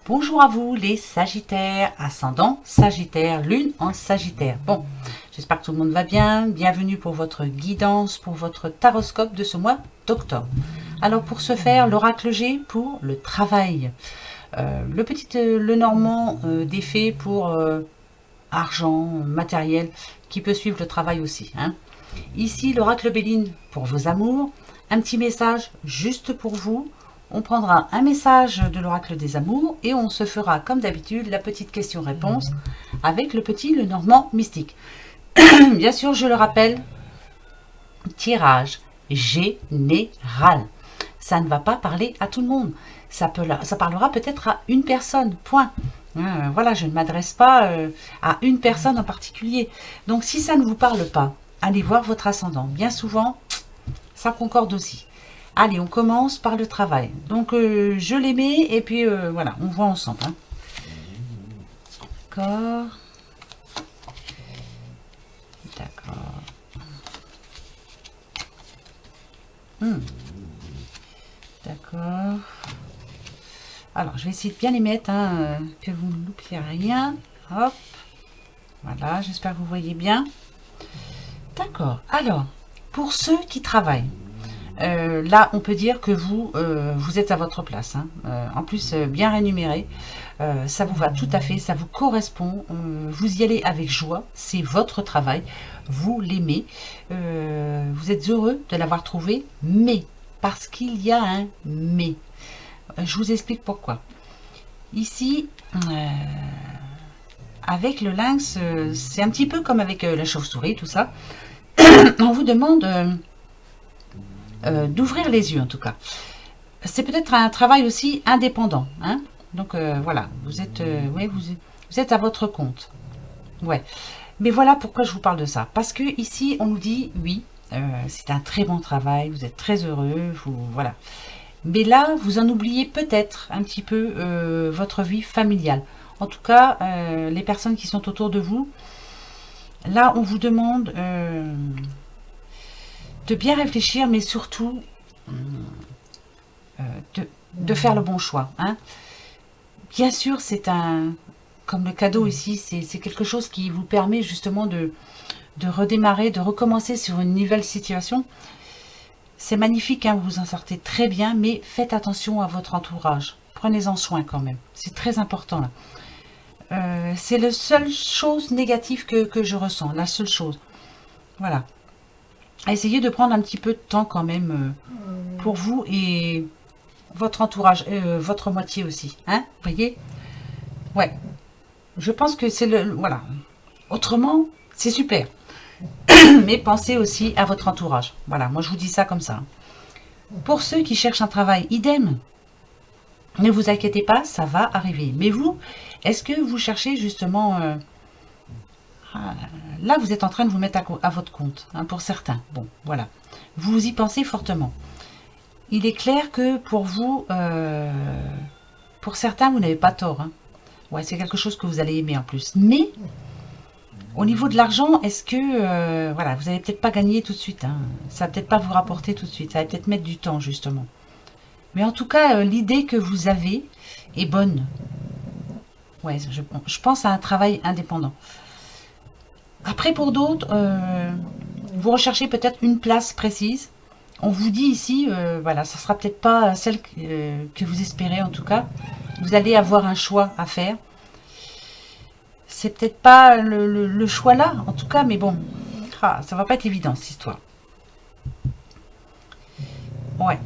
Bonjour à vous les Sagittaires, ascendant Sagittaire, lune en Sagittaire. Bon, j'espère que tout le monde va bien. Bienvenue pour votre guidance, pour votre taroscope de ce mois d'octobre. Alors pour ce faire, l'oracle G pour le travail. Le normand des fées pour argent, matériel, qui peut suivre le travail aussi. Ici, l'oracle Béline pour vos amours. Un petit message juste pour vous. On prendra un message de l'oracle des amours et on se fera comme d'habitude la petite question-réponse avec le normand mystique. Bien sûr, je le rappelle, tirage général. Ça ne va pas parler à tout le monde. Ça parlera peut-être à une personne, point. Voilà, je ne m'adresse pas à une personne en particulier. Donc si ça ne vous parle pas, allez voir votre ascendant. Bien souvent, ça concorde aussi. Allez, on commence par le travail. Donc, je les mets et puis voilà, on voit ensemble. D'accord. D'accord. D'accord. Alors, je vais essayer de bien les mettre, que vous ne loupiez rien. Hop. Voilà, j'espère que vous voyez bien. D'accord. Alors, pour ceux qui travaillent, là, on peut dire que vous êtes à votre place. En plus, bien rémunéré. Ça vous va tout à fait, ça vous correspond. Vous y allez avec joie. C'est votre travail. Vous l'aimez. Vous êtes heureux de l'avoir trouvé. Mais, parce qu'il y a un mais. Je vous explique pourquoi. Ici, avec le lynx, c'est un petit peu comme avec la chauve-souris, tout ça. On vous demande... d'ouvrir les yeux en tout cas. C'est peut-être un travail aussi indépendant. Donc voilà, vous êtes à votre compte. Ouais. Mais voilà pourquoi je vous parle de ça. Parce que ici, on nous dit, oui, c'est un très bon travail, vous êtes très heureux, voilà. Mais là, vous en oubliez peut-être un petit peu votre vie familiale. En tout cas, les personnes qui sont autour de vous, là, on vous demande... de bien réfléchir, mais surtout de faire le bon choix. Bien sûr, c'est comme le cadeau ici, c'est quelque chose qui vous permet justement de redémarrer, de recommencer sur une nouvelle situation. C'est magnifique, vous vous en sortez très bien, mais faites attention à votre entourage. Prenez-en soin quand même, c'est très important là. C'est la seule chose négative que je ressens, la seule chose. Voilà. Essayez de prendre un petit peu de temps quand même pour vous et votre entourage, votre moitié aussi. Vous voyez? Ouais. Je pense que c'est le... Voilà. Autrement, c'est super. Mais pensez aussi à votre entourage. Voilà, moi je vous dis ça comme ça. Pour ceux qui cherchent un travail, idem. Ne vous inquiétez pas, ça va arriver. Mais vous, est-ce que vous cherchez justement... Là, vous êtes en train de vous mettre à votre compte, pour certains. Bon, voilà. Vous y pensez fortement. Il est clair que pour vous, pour certains, vous n'avez pas tort. Ouais, c'est quelque chose que vous allez aimer en plus. Mais, au niveau de l'argent, est-ce que, voilà, vous n'allez peut-être pas gagner tout de suite. Ça va peut-être pas vous rapporter tout de suite. Ça va peut-être mettre du temps, justement. Mais en tout cas, l'idée que vous avez est bonne. Ouais, je pense à un travail indépendant. Après, pour d'autres, vous recherchez peut-être une place précise. On vous dit ici, voilà, ça sera peut-être pas celle que vous espérez en tout cas. Vous allez avoir un choix à faire. C'est peut-être pas le choix là, en tout cas, mais bon, ça va pas être évident cette histoire. Ouais.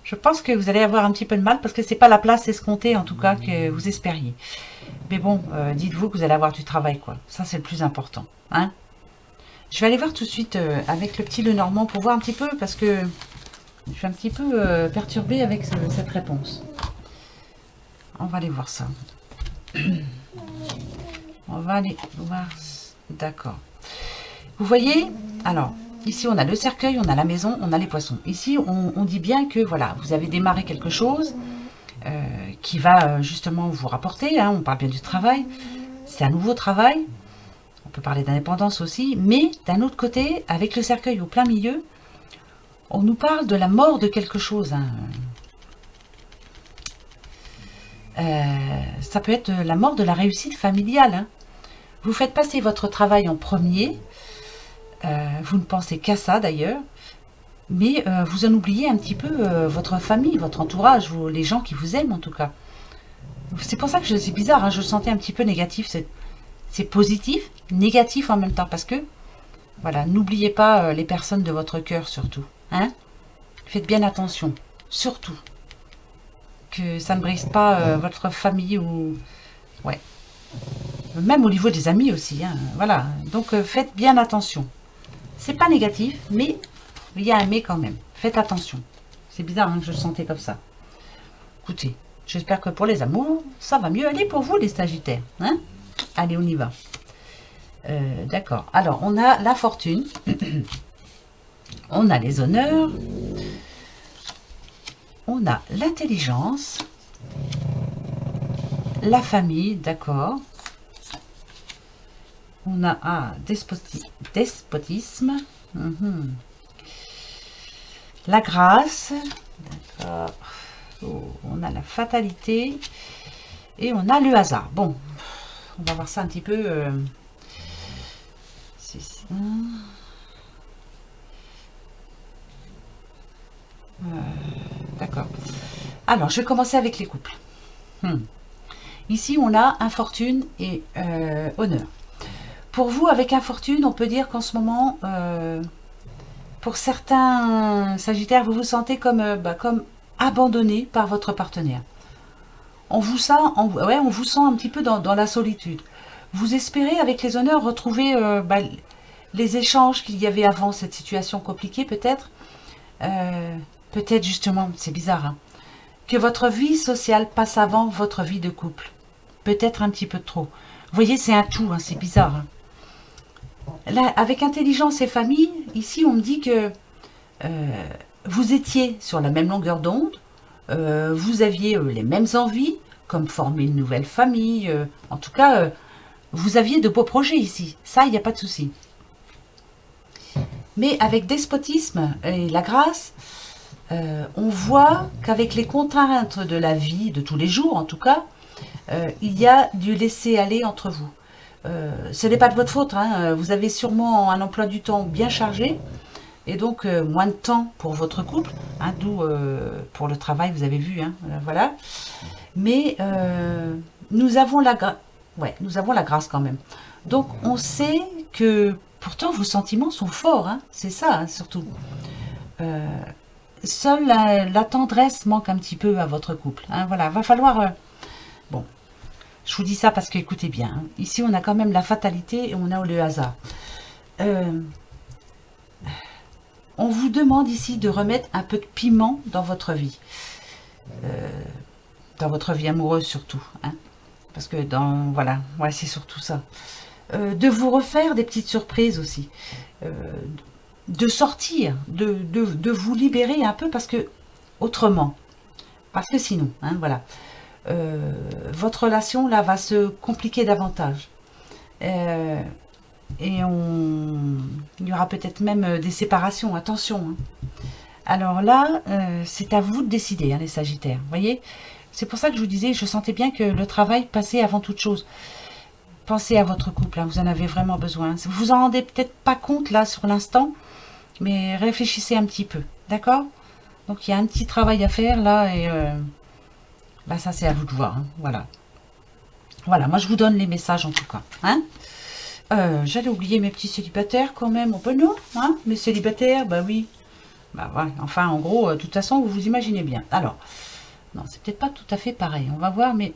Je pense que vous allez avoir un petit peu de mal parce que c'est pas la place escomptée en tout cas que vous espériez. Mais bon, dites-vous que vous allez avoir du travail, quoi. Ça, c'est le plus important. Je vais aller voir tout de suite avec le petit Lenormand pour voir un petit peu, parce que je suis un petit peu perturbée avec cette réponse. On va aller voir ça. On va aller voir... D'accord. Vous voyez? Alors, ici, on a le cercueil, on a la maison, on a les poissons. Ici, on dit bien que, voilà, vous avez démarré quelque chose... qui va justement vous rapporter, on parle bien du travail, c'est un nouveau travail, on peut parler d'indépendance aussi, mais d'un autre côté, avec le cercueil au plein milieu, on nous parle de la mort de quelque chose. Ça peut être la mort de la réussite familiale. Hein. Vous faites passer votre travail en premier. Vous ne pensez qu'à ça d'ailleurs. Mais vous en oubliez un petit peu votre famille, votre entourage, les gens qui vous aiment en tout cas. C'est pour ça que c'est bizarre, hein, je le sentais un petit peu négatif. C'est positif, négatif en même temps. Parce que, voilà, n'oubliez pas les personnes de votre cœur surtout. Hein. Faites bien attention, surtout. Que ça ne brise pas votre famille ou... Ouais. Même au niveau des amis aussi. Hein, voilà. Donc faites bien attention. C'est pas négatif, mais il y a un mais quand même. Faites attention. C'est bizarre hein, que je le sentais comme ça. Écoutez, j'espère que pour les amours, ça va mieux aller pour vous les Sagittaires. Hein. Allez, on y va. D'accord. Alors, on a la fortune. On a les honneurs. On a l'intelligence. La famille, d'accord. On a despotisme. La grâce. D'accord. Oh, on a la fatalité. Et on a le hasard. Bon, on va voir ça un petit peu. C'est ça. D'accord. Alors, je vais commencer avec les couples. Ici, on a infortune et honneur. Pour vous, avec infortune, on peut dire qu'en ce moment, pour certains Sagittaires, vous vous sentez comme abandonné par votre partenaire. On vous sent un petit peu dans la solitude. Vous espérez, avec les honneurs, retrouver les échanges qu'il y avait avant cette situation compliquée, peut-être. Peut-être justement, c'est bizarre, hein, que votre vie sociale passe avant votre vie de couple. Peut-être un petit peu trop. Vous voyez, c'est un tout, hein, c'est bizarre. Hein. Là, avec intelligence et famille, ici, on me dit que vous étiez sur la même longueur d'onde, vous aviez les mêmes envies, comme former une nouvelle famille. En tout cas, vous aviez de beaux projets ici. Ça, il n'y a pas de souci. Mais avec despotisme et la grâce, on voit qu'avec les contraintes de la vie, de tous les jours en tout cas, il y a du laisser-aller entre vous. Ce n'est pas de votre faute, hein. Vous avez sûrement un emploi du temps bien chargé, et donc moins de temps pour votre couple, hein, d'où pour le travail, vous avez vu, hein, voilà. Mais nous avons la grâce quand même. Donc on sait que pourtant vos sentiments sont forts, hein, c'est ça hein, surtout. Seule la tendresse manque un petit peu à votre couple. Hein, voilà, va falloir... bon, je vous dis ça parce que, écoutez bien, hein, ici on a quand même la fatalité et on a le hasard. On vous demande ici de remettre un peu de piment dans votre vie. Dans votre vie amoureuse surtout. Hein, parce que voilà, ouais, c'est surtout ça. De vous refaire des petites surprises aussi. De sortir, de vous libérer un peu parce que autrement, parce que sinon, hein, voilà, votre relation là va se compliquer davantage et il y aura peut-être même des séparations, attention. Hein. Alors là, c'est à vous de décider, hein, les Sagittaires, voyez. C'est pour ça que je vous disais, je sentais bien que le travail passait avant toute chose. Pensez à votre couple, hein, vous en avez vraiment besoin. Vous vous en rendez peut-être pas compte là sur l'instant, mais réfléchissez un petit peu, d'accord? Donc il y a un petit travail à faire là, et ça c'est à vous de voir, hein, voilà. Voilà, moi je vous donne les messages en tout cas. Hein, j'allais oublier mes petits célibataires quand même, oh, ben non, hein, mes célibataires, bah oui. Bah ouais, enfin en gros, de toute façon, vous vous imaginez bien. Alors, non, c'est peut-être pas tout à fait pareil, on va voir, mais...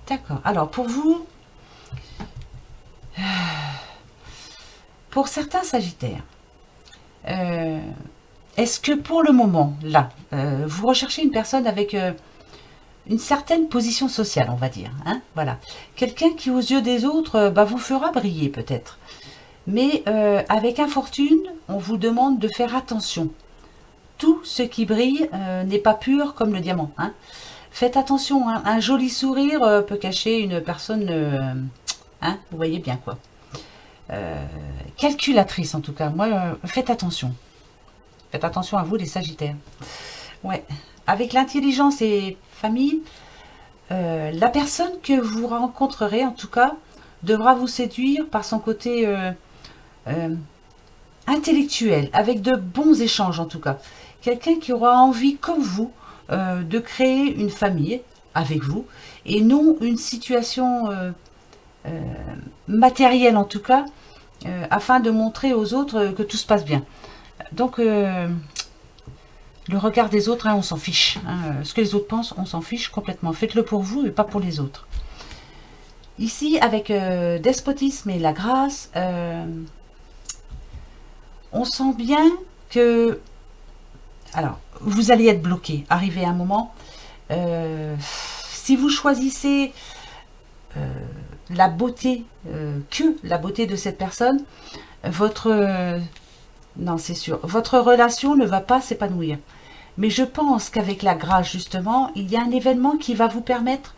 D'accord, alors pour vous... Pour certains Sagittaires, est-ce que pour le moment, là, vous recherchez une personne avec une certaine position sociale, on va dire, hein, voilà. Quelqu'un qui, aux yeux des autres, vous fera briller peut-être. Mais avec infortune, on vous demande de faire attention. Tout ce qui brille n'est pas pur comme le diamant. Hein. Faites attention, hein, un joli sourire peut cacher une personne, hein, vous voyez bien quoi. Calculatrice en tout cas, moi, faites attention. Faites attention à vous les Sagittaires. Ouais, avec l'intelligence et famille, La personne que vous rencontrerez, en tout cas, devra vous séduire par son côté intellectuel, avec de bons échanges en tout cas. Quelqu'un qui aura envie, comme vous, de créer une famille avec vous, et non une situation matérielle en tout cas, afin de montrer aux autres que tout se passe bien. Donc, le regard des autres, hein, on s'en fiche. Hein. Ce que les autres pensent, on s'en fiche complètement. Faites-le pour vous et pas pour les autres. Ici, avec despotisme et la grâce, on sent bien que... Alors, vous allez être bloqué, arrivé à un moment. Si vous choisissez la beauté, que la beauté de cette personne, votre... non, c'est sûr, votre relation ne va pas s'épanouir. Mais je pense qu'avec la grâce, justement, il y a un événement qui va vous permettre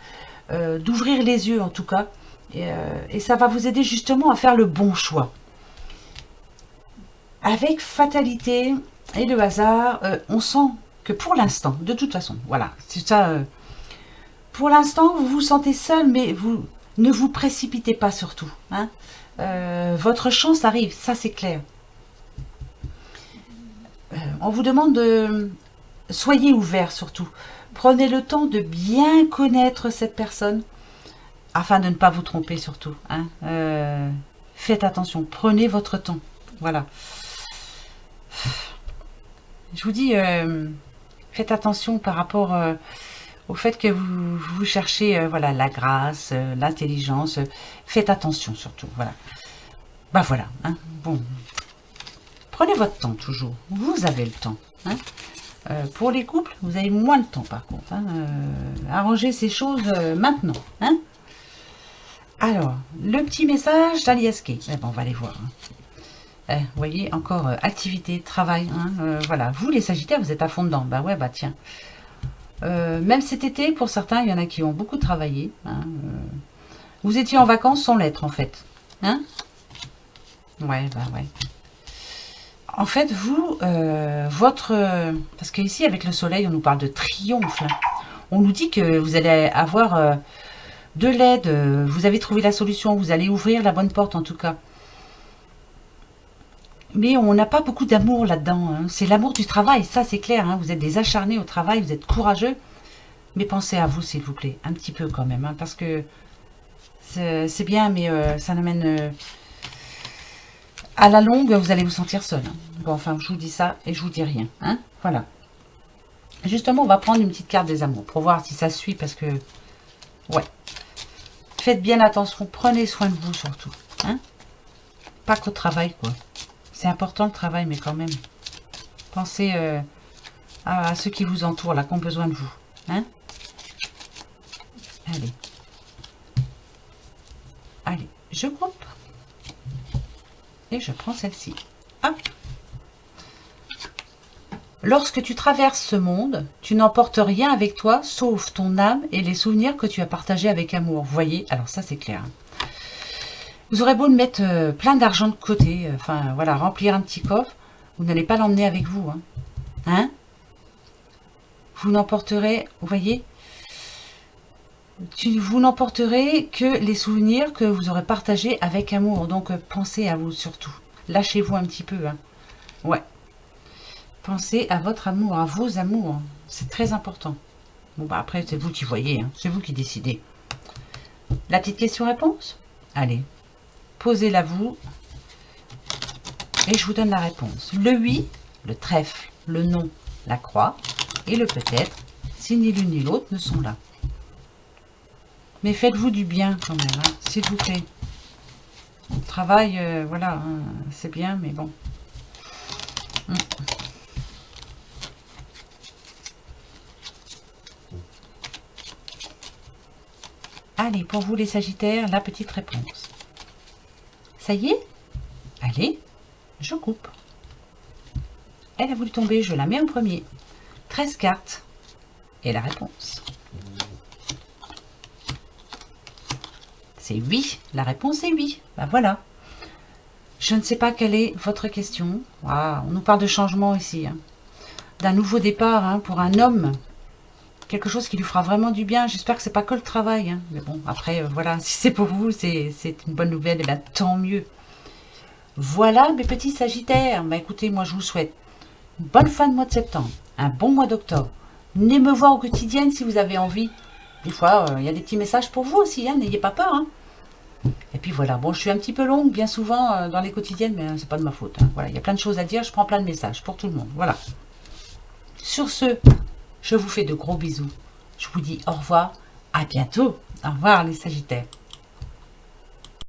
d'ouvrir les yeux, en tout cas. Et ça va vous aider justement à faire le bon choix. Avec fatalité et le hasard, on sent que pour l'instant, de toute façon, voilà, c'est ça. Pour l'instant, vous vous sentez seul, mais vous ne vous précipitez pas surtout. Hein. Votre chance arrive, ça c'est clair. On vous demande de... Soyez ouvert surtout. Prenez le temps de bien connaître cette personne, afin de ne pas vous tromper surtout. Hein. Faites attention, prenez votre temps. Voilà. Je vous dis, faites attention par rapport au fait que vous cherchez voilà, la grâce, l'intelligence. Faites attention surtout. Voilà. Bah voilà. Hein. Bon. Prenez votre temps toujours. Vous avez le temps. Hein. Pour les couples, vous avez moins de temps par contre. Hein. Arrangez ces choses maintenant. Hein. Alors, le petit message d'Aliaské. Eh ben, on va aller voir. Hein. Vous voyez, encore activité, travail. Hein. Voilà, vous les Sagittaires, vous êtes à fond dedans. Bah ouais, bah tiens. Même cet été, pour certains, il y en a qui ont beaucoup travaillé. Hein. Vous étiez en vacances sans l'être, en fait. Hein. Ouais, bah ouais. En fait, vous, parce qu'ici, avec le soleil, on nous parle de triomphe. Là. On nous dit que vous allez avoir de l'aide, vous avez trouvé la solution, vous allez ouvrir la bonne porte en tout cas. Mais on n'a pas beaucoup d'amour là-dedans. Hein. C'est l'amour du travail, ça c'est clair. Hein. Vous êtes des acharnés au travail, vous êtes courageux. Mais pensez à vous, s'il vous plaît, un petit peu quand même. Hein, parce que c'est bien, mais ça n'amène... à la longue, vous allez vous sentir seul. Hein. Bon, enfin, je vous dis ça et je vous dis rien. Hein. Voilà. Justement, on va prendre une petite carte des amours pour voir si ça suit parce que... Ouais. Faites bien attention, prenez soin de vous surtout. Hein. Pas qu'au travail, quoi. C'est important le travail, mais quand même. Pensez à ceux qui vous entourent, là, qui ont besoin de vous. Hein. Allez. Allez, je coupe. Et je prends celle-ci. Hop. Lorsque tu traverses ce monde, tu n'emportes rien avec toi, sauf ton âme et les souvenirs que tu as partagés avec amour. Vous voyez, alors ça c'est clair. Vous aurez beau mettre plein d'argent de côté, enfin voilà, remplir un petit coffre, vous n'allez pas l'emmener avec vous. Hein, hein. Vous n'emporterez, vous voyez, vous n'emporterez que les souvenirs que vous aurez partagés avec amour. Donc pensez à vous surtout. Lâchez-vous un petit peu. Hein. Ouais. Pensez à votre amour, à vos amours. C'est très important. Bon bah après c'est vous qui voyez. Hein. C'est vous qui décidez. La petite question-réponse. Allez. Posez-la vous. Et je vous donne la réponse. Le oui, le trèfle, le non, la croix. Et le peut-être, si ni l'une ni l'autre ne sont là. Mais faites-vous du bien quand même, hein, s'il vous plaît. Le travail, voilà, hein, c'est bien, mais bon. Allez, pour vous les Sagittaires, la petite réponse. Ça y est? Allez, je coupe. Elle a voulu tomber, je la mets en premier. 13 cartes. Et la réponse. C'est oui. La réponse est oui. Ben voilà. Je ne sais pas quelle est votre question. Wow, on nous parle de changement ici. Hein. D'un nouveau départ hein, pour un homme. quelque chose qui lui fera vraiment du bien. J'espère que c'est pas que le travail, hein. Mais bon, après, voilà, si c'est pour vous, c'est une bonne nouvelle, et bien tant mieux. Voilà mes petits Sagittaires. Bah écoutez, moi je vous souhaite une bonne fin de mois de septembre, un bon mois d'octobre. Venez me voir au quotidien si vous avez envie. Des fois, il y a des petits messages pour vous aussi, hein, n'ayez pas peur. Hein. Et puis voilà, bon, je suis un petit peu longue bien souvent dans les quotidiennes, mais c'est pas de ma faute. Hein. Voilà, il y a plein de choses à dire, je prends plein de messages pour tout le monde. Voilà. Sur ce, je vous fais de gros bisous. Je vous dis au revoir, à bientôt. Au revoir les Sagittaires.